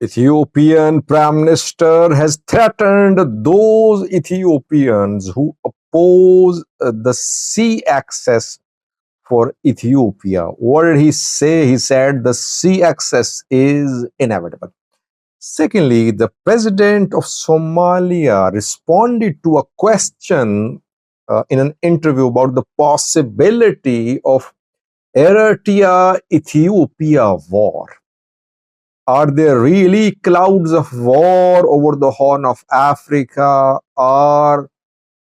Ethiopian Prime Minister has threatened those Ethiopians who oppose the sea access for Ethiopia. What did he say? He said the sea access is inevitable. Secondly, the president of Somalia responded to a question in an interview about the possibility of Eritrea Ethiopia war. Are there really clouds of war over the Horn of Africa? Are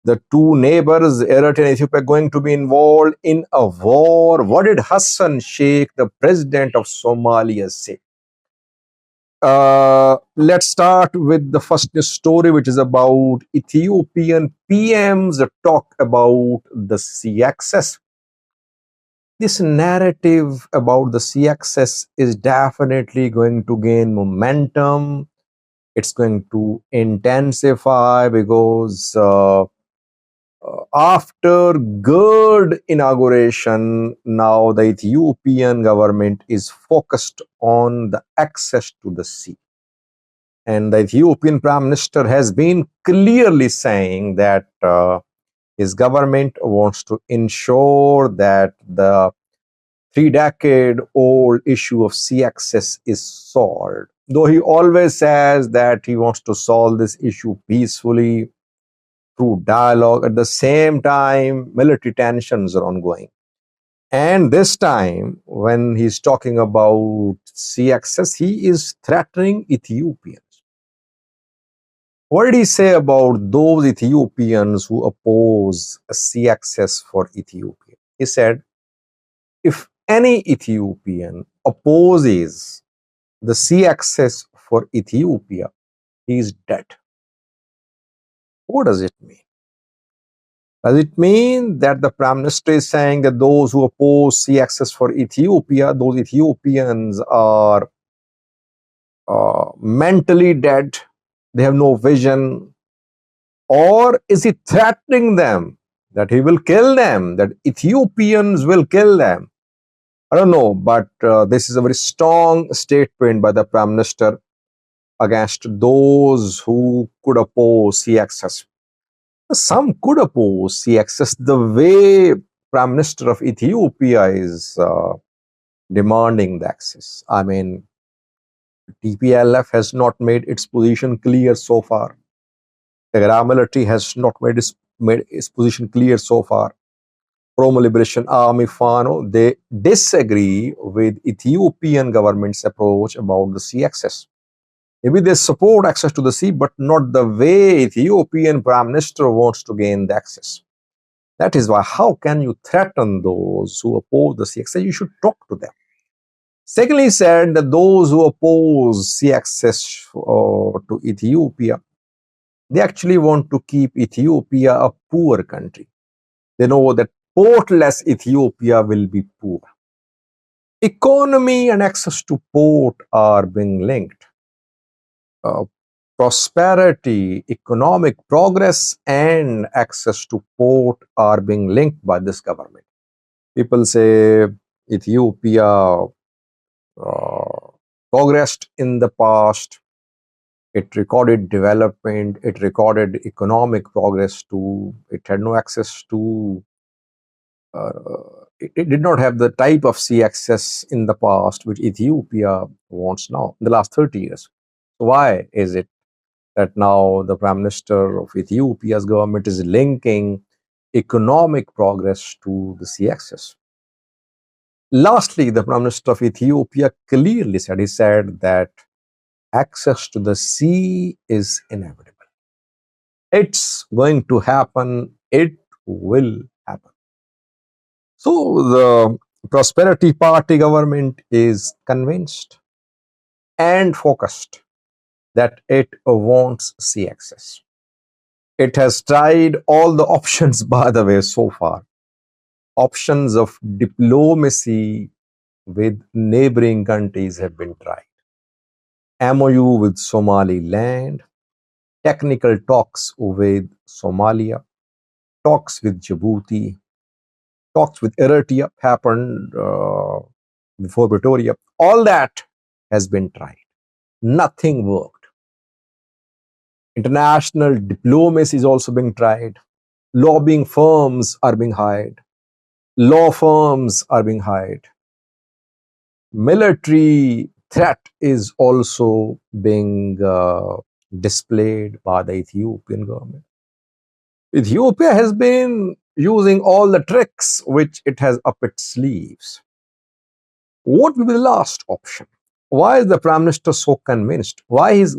the two neighbors, Eritrea and Ethiopia, going to be involved in a war? What did Hassan Sheikh, the president of Somalia, say? Let's start with the first news story, which is about Ethiopian PMs talk about the sea access. This narrative about the sea access is definitely going to gain momentum. It's going to intensify because after GERD inauguration, now the Ethiopian government is focused on the access to the sea. And the Ethiopian Prime Minister has been clearly saying that his government wants to ensure that the 3-decade-old issue of sea access is solved. Though he always says that he wants to solve this issue peacefully through dialogue, at the same time, military tensions are ongoing. And this time, when he's talking about sea access, he is threatening Ethiopians. What did he say about those Ethiopians who oppose sea access for Ethiopia? He said, if any Ethiopian opposes the sea access for Ethiopia, he is dead. What does it mean? Does it mean that the Prime Minister is saying that those who oppose sea access for Ethiopia, those Ethiopians are mentally dead, they have no vision? Or is he threatening them that he will kill them, that Ethiopians will kill them? I don't know, but this is a very strong statement by the Prime Minister against those who could oppose sea access. Some could oppose sea access the way Prime Minister of Ethiopia is demanding the access. I mean, TPLF has not made its position clear so far. The Tigray military has not made its position clear so far. Oromo Liberation Army, Fano, they disagree with Ethiopian government's approach about the sea access. Maybe they support access to the sea, but not the way Ethiopian Prime Minister wants to gain the access. That is why, how can you threaten those who oppose the sea access? You should talk to them. Secondly, he said that those who oppose sea access to Ethiopia, they actually want to keep Ethiopia a poor country. They know that portless Ethiopia will be poor. Economy and access to port are being linked. Prosperity, economic progress, and access to port are being linked by this government. People say Ethiopia progressed in the past. It recorded development. It recorded economic progress too. It had no access to. It did not have the type of sea access in the past which Ethiopia wants now in the last 30 years. So why is it that now the Prime Minister of Ethiopia's government is linking economic progress to the sea access? Lastly, the Prime Minister of Ethiopia clearly said, he said that access to the sea is inevitable. It's going to happen. It will happen. So the Prosperity Party government is convinced and focused that it wants sea access. It has tried all the options, by the way, so far. Options of diplomacy with neighboring countries have been tried. MOU with Somaliland, technical talks with Somalia, talks with Djibouti, talks with Eritrea happened before Pretoria. All that has been tried. Nothing worked. International diplomacy is also being tried. Lobbying firms are being hired. Law firms are being hired. Military threat is also being displayed by the Ethiopian government. Ethiopia has been using all the tricks which it has up its sleeves. What will be the last option? Why is the Prime Minister so convinced? Why is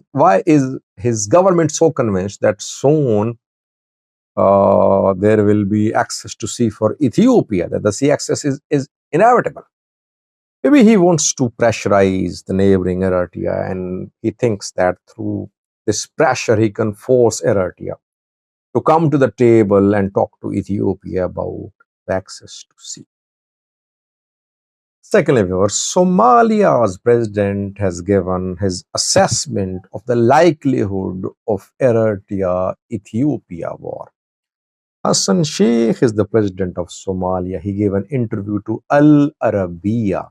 his government so convinced that soon there will be access to sea for Ethiopia, that the sea access is inevitable? Maybe he wants to pressurize the neighboring Eritrea, and he thinks that through this pressure he can force Eritrea to come to the table and talk to Ethiopia about the access to sea. Secondly, viewers, Somalia's president has given his assessment of the likelihood of Eritrea-Ethiopia war. Hassan Sheikh is the president of Somalia. He gave an interview to Al Arabiya,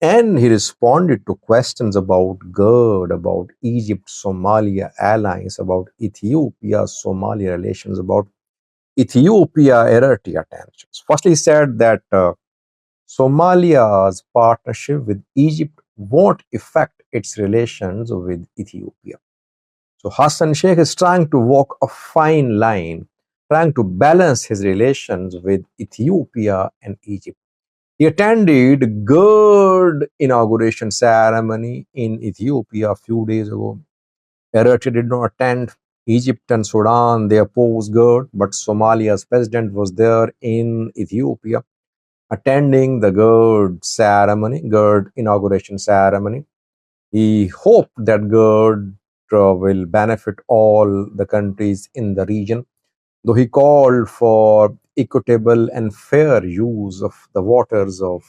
and he responded to questions about GERD, about Egypt-Somalia alliance, about Ethiopia-Somalia relations, about Ethiopia-Eritrea tensions. Firstly, he said that Somalia's partnership with Egypt won't affect its relations with Ethiopia. So Hassan Sheikh is trying to walk a fine line, trying to balance his relations with Ethiopia and Egypt. He attended GERD inauguration ceremony in Ethiopia a few days ago. Eritrea did not attend. Egypt and Sudan, they opposed GERD, but Somalia's president was there in Ethiopia attending the GERD inauguration ceremony. He hoped that GERD will benefit all the countries in the region, though he called for equitable and fair use of the waters of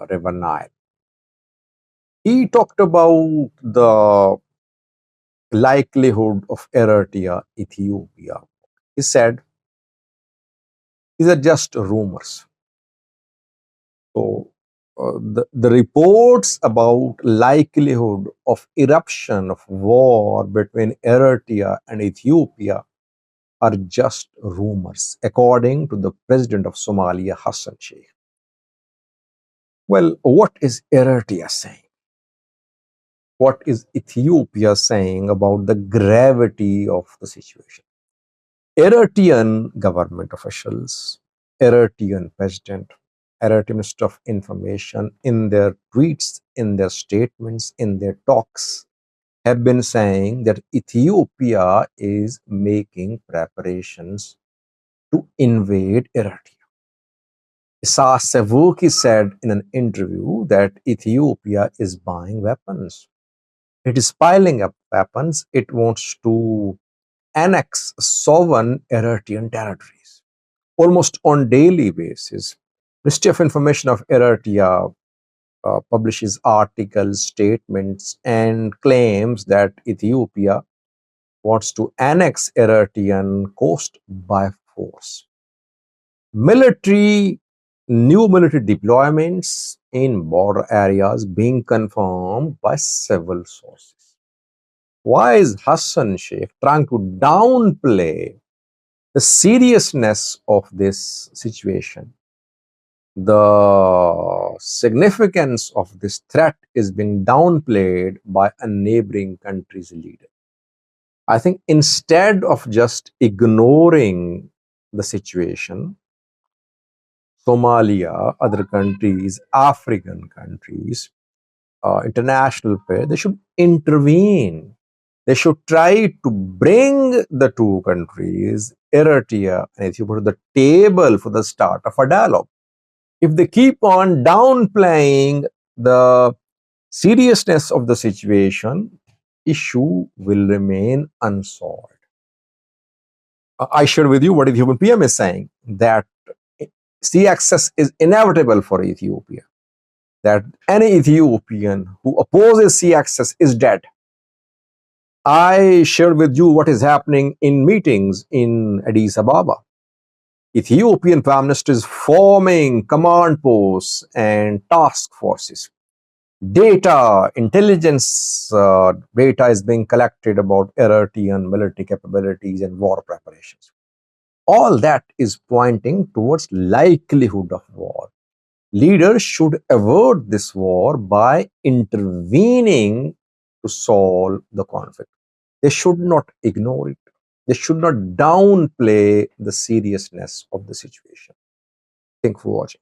River Nile. He talked about the likelihood of Eritrea, Ethiopia. He said, these are just rumors. So the reports about likelihood of eruption of war between Eritrea and Ethiopia are just rumors, according to the president of Somalia, Hassan Sheikh. Well, what is Eritrea saying? What is Ethiopia saying about the gravity of the situation? Eritrean government officials, Eritrean president, Eritrean Minister of Information, in their tweets, in their statements, in their talks, have been saying that Ethiopia is making preparations to invade Eritrea. Issa Sevuki said in an interview that Ethiopia is buying weapons. It is piling up weapons. It wants to annex sovereign Eritrean territories almost on daily basis. Ministry of Information of Eritrea publishes articles, statements, and claims that Ethiopia wants to annex Eritrean coast by force. New military deployments in border areas being confirmed by several sources. Why is Hassan Sheikh trying to downplay the seriousness of this situation? The significance of this threat is being downplayed by a neighboring country's leader. I think instead of just ignoring the situation, Somalia, other countries, African countries, international players, they should intervene. They should try to bring the two countries, Eritrea and Ethiopia, to the table for the start of a dialogue. If they keep on downplaying the seriousness of the situation, issue will remain unsolved. I shared with you what Ethiopian PM is saying, that sea access is inevitable for Ethiopia, that any Ethiopian who opposes sea access is dead. I shared with you what is happening in meetings in Addis Ababa. Ethiopian Prime Minister is forming command posts and task forces. Data, intelligence data is being collected about Eritrean military capabilities and war preparations. All that is pointing towards likelihood of war. Leaders should avert this war by intervening to solve the conflict. They should not ignore it. They should not downplay the seriousness of the situation. Thank you for watching.